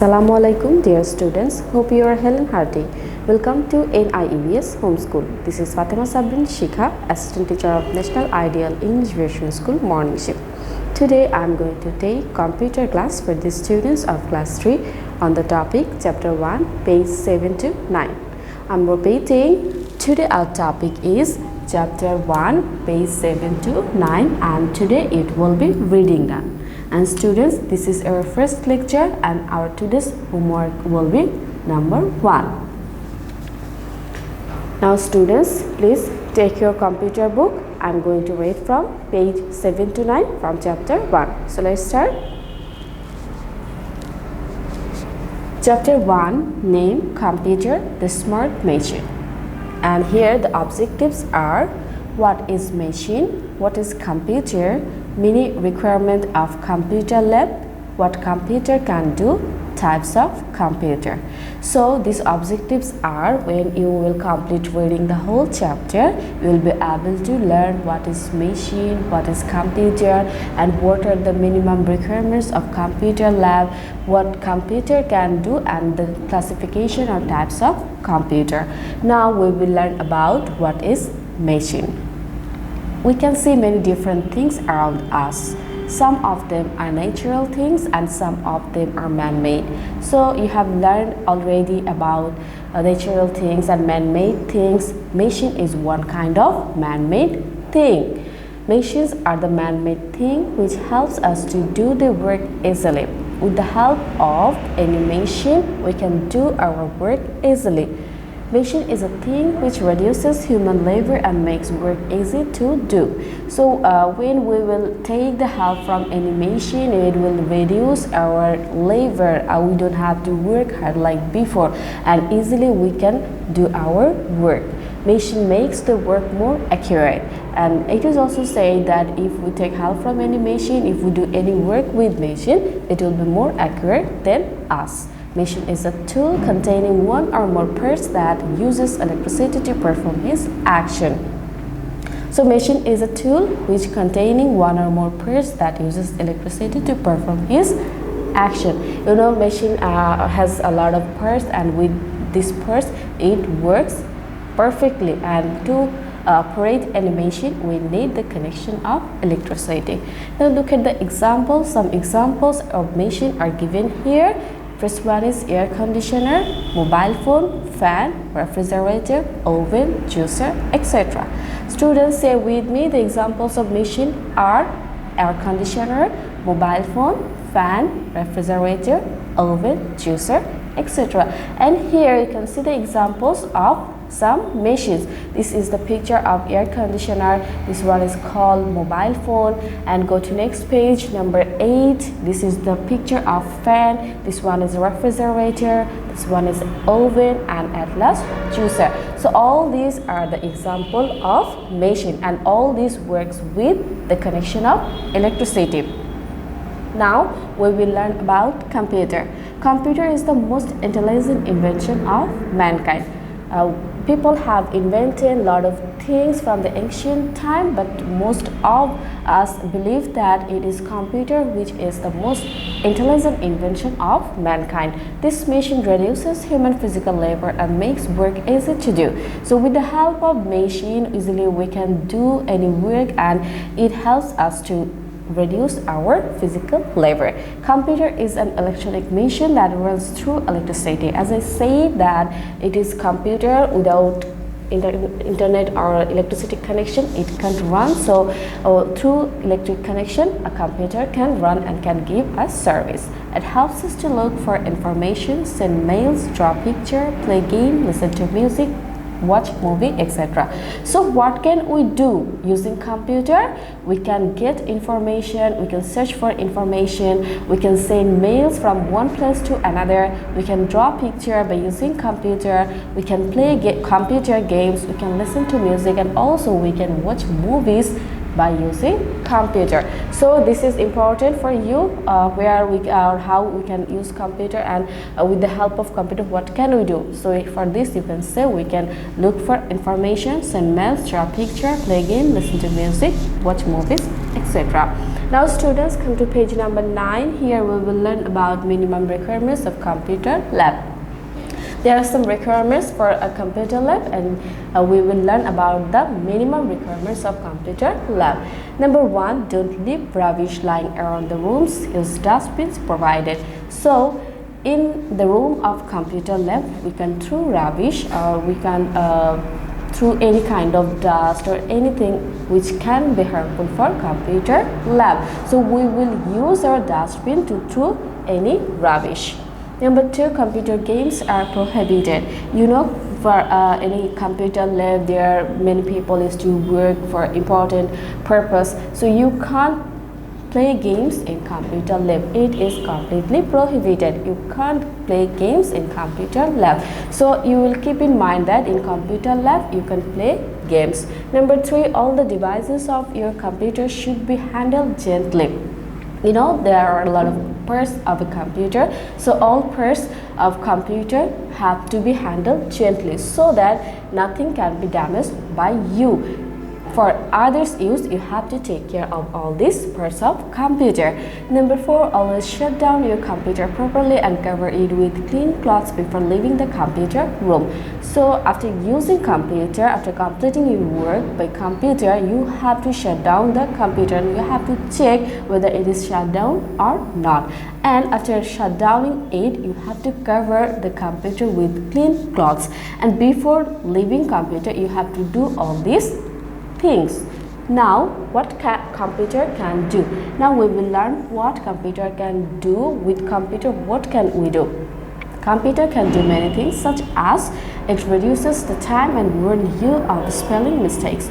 Assalamu alaikum dear students, hope you are hale and hearty. Welcome to NIEVS Homeschool. This is Fatema Sabrin, Shikha, Assistant Teacher of National Ideal English Version School Morning Shift. Today I am going to take computer class for the students of class 3 on the topic chapter 1 page 7 to 9. I am repeating, today our topic is chapter 1 page 7 to 9 and today it will be reading done. And students, this is our first lecture and our today's homework will be number 1. Now students, please take your computer book. I am going to read from page 7 to 9 from chapter 1. So let's start. Chapter 1, name computer, the smart machine. And here the objectives are: what is machine, what is computer, mini requirement of computer lab, what computer can do, types of computer. So these objectives are, when you will complete reading the whole chapter, you will be able to learn what is machine, what is computer, and what are the minimum requirements of computer lab, what computer can do, and the classification or types of computer. Now we will learn about what is machine. We can see many different things around us. Some of them are natural things and some of them are man-made. So you have learned already about natural things and man-made things. Machine is one kind of man-made thing. Machines are the man-made thing which helps us to do the work easily. With the help of any machine, we can do our work easily. Machine is a thing which reduces human labor and makes work easy to do. So when we will take the help from any machine, it will reduce our labor. We don't have to work hard like before, and easily we can do our work. Machine makes the work more accurate, and it is also said that if we take help from any machine, if we do any work with machine, it will be more accurate than us. Machine is a tool containing one or more parts that uses electricity to perform its action. So machine is a tool which containing one or more parts that uses electricity to perform its action. You know, machine has a lot of parts, and with these parts it works perfectly, and to operate any machine we need the connection of electricity. Now look at the examples. Some examples of machine are given here. First one is air conditioner, mobile phone, fan, refrigerator, oven, juicer, etc. Students, say with me, the examples of machine are air conditioner, mobile phone, fan, refrigerator, oven, juicer, etc. And here you can see the examples of some machines. This is the picture of air conditioner. This one is called mobile phone. And go to next page, number 8. This is the picture of fan. This one is refrigerator. This one is oven, and at last juicer. So all these are the example of machine, and all this works with the connection of electricity. Now we will learn about computer. Computer is the most intelligent invention of mankind. People have invented a lot of things from the ancient time, but most of us believe that it is computer which is the most intelligent invention of mankind. This machine reduces human physical labor and makes work easy to do. So with the help of machine, easily we can do any work, and it helps us to reduce our physical labor. Computer is an electronic machine that runs through electricity. As I said that it is computer without internet or electricity connection, it can't run. So through electric connection, a computer can run and can give us service. It helps us to look for information, send mails, draw picture, play game, listen to music, watch movie, etc. So what can we do using computer? We can get information, we can search for information, we can send mails from one place to another, we can draw picture by using computer, we can play computer games, we can listen to music, and also we can watch movies by using computer. So this is important for you, where we are, how we can use computer, and with the help of computer what can we do. So for this you can say we can look for information, send mails, draw picture, play game, listen to music, watch movies, etc. Now students, come to page number 9. Here we will learn about minimum requirements of computer lab. There are some requirements for a computer lab, and we will learn about the minimum requirements of computer lab. Number 1, don't leave rubbish lying around the rooms. Use dustbins provided. So in the room of computer lab, we can throw rubbish, or we can through any kind of dust or anything which can be harmful for computer lab. So we will use our dustbin to throw any rubbish. Number 2, computer games are prohibited. You know, for any computer lab, there are many people is to work for important purpose. So you can't play games in computer lab. It is completely prohibited. You can't play games in computer lab. So you will keep in mind that in computer lab you can play games. Number 3, all the devices of your computer should be handled gently. You know, there are a lot of parts of a computer, so all parts of computer have to be handled gently so that nothing can be damaged by you. For others' use, you have to take care of all these parts of computer. Number 4, always shut down your computer properly and cover it with clean cloths before leaving the computer room. So after using computer, after completing your work by computer, you have to shut down the computer and you have to check whether it is shut down or not. And after shutdowning it, you have to cover the computer with clean cloths. And before leaving computer, you have to do all these things. Now, what computer can do? Now we will learn what computer can do. With computer, what can we do? Computer can do many things, such as it reduces the time and warn you of spelling mistakes.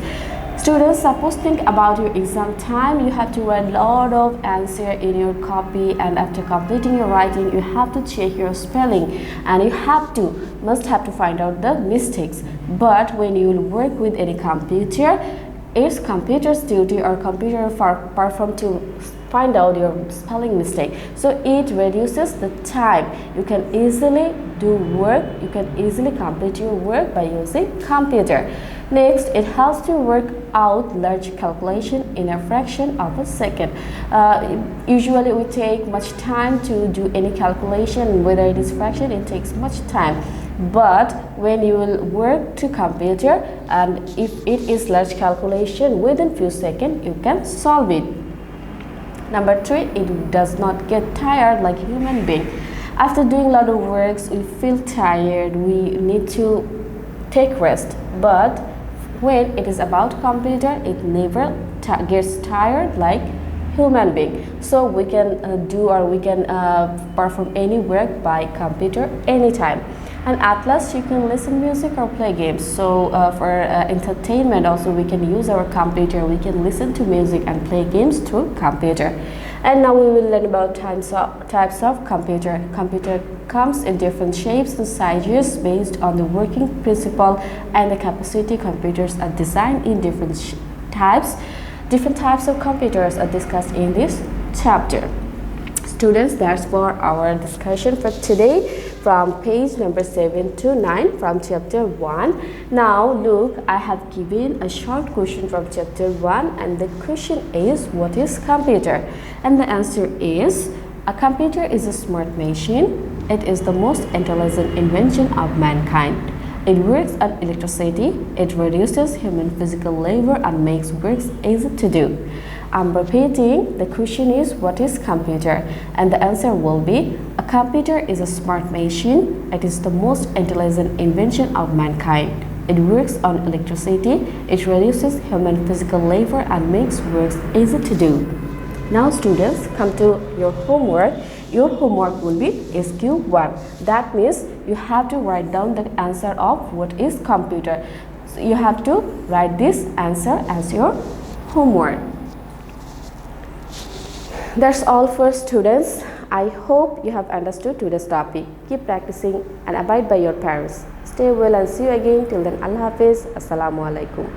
Students, suppose think about your exam time. You have to write a lot of answer in your copy, and after completing your writing, you have to check your spelling, and you must have to find out the mistakes. But when you will work with any computer, it's computer's duty or computer perform to find out your spelling mistake. So it reduces the time. You can easily do work. You can easily complete your work by using computer. Next, it helps to work out large calculation in a fraction of a second. Usually we take much time to do any calculation, whether it is fraction, it takes much time. But when you will work to computer, and if it is large calculation, within few seconds you can solve it. Number 3, it does not get tired like human being. After doing a lot of works, we feel tired, we need to take rest. But when it is about computer, it never gets tired like human being. So we can do or we can perform any work by computer anytime. And at last, you can listen music or play games. So for entertainment also, we can use our computer. We can listen to music and play games through computer. And now we will learn about types of computer. Computer comes in different shapes and sizes based on the working principle and the capacity. Computers are designed in different types. Different types of computers are discussed in this chapter. Students, that's for our discussion for today from page number 7 to 9 from chapter 1. Now look, I have given a short question from chapter 1, and the question is, what is computer? And the answer is, a computer is a smart machine. It is the most intelligent invention of mankind. It works on electricity. It reduces human physical labor and makes work easy to do. I'm repeating, the question is, what is computer? And the answer will be, a computer is a smart machine. It is the most intelligent invention of mankind. It works on electricity. It reduces human physical labor and makes work easy to do. Now students, come to your homework. Your homework will be Ch-1. That means you have to write down the answer of what is computer. So you have to write this answer as your homework. That's all for students. I hope you have understood today's topic. Keep practicing and abide by your parents. Stay well and see you again. Till then, Allah Hafiz. Assalamu alaikum.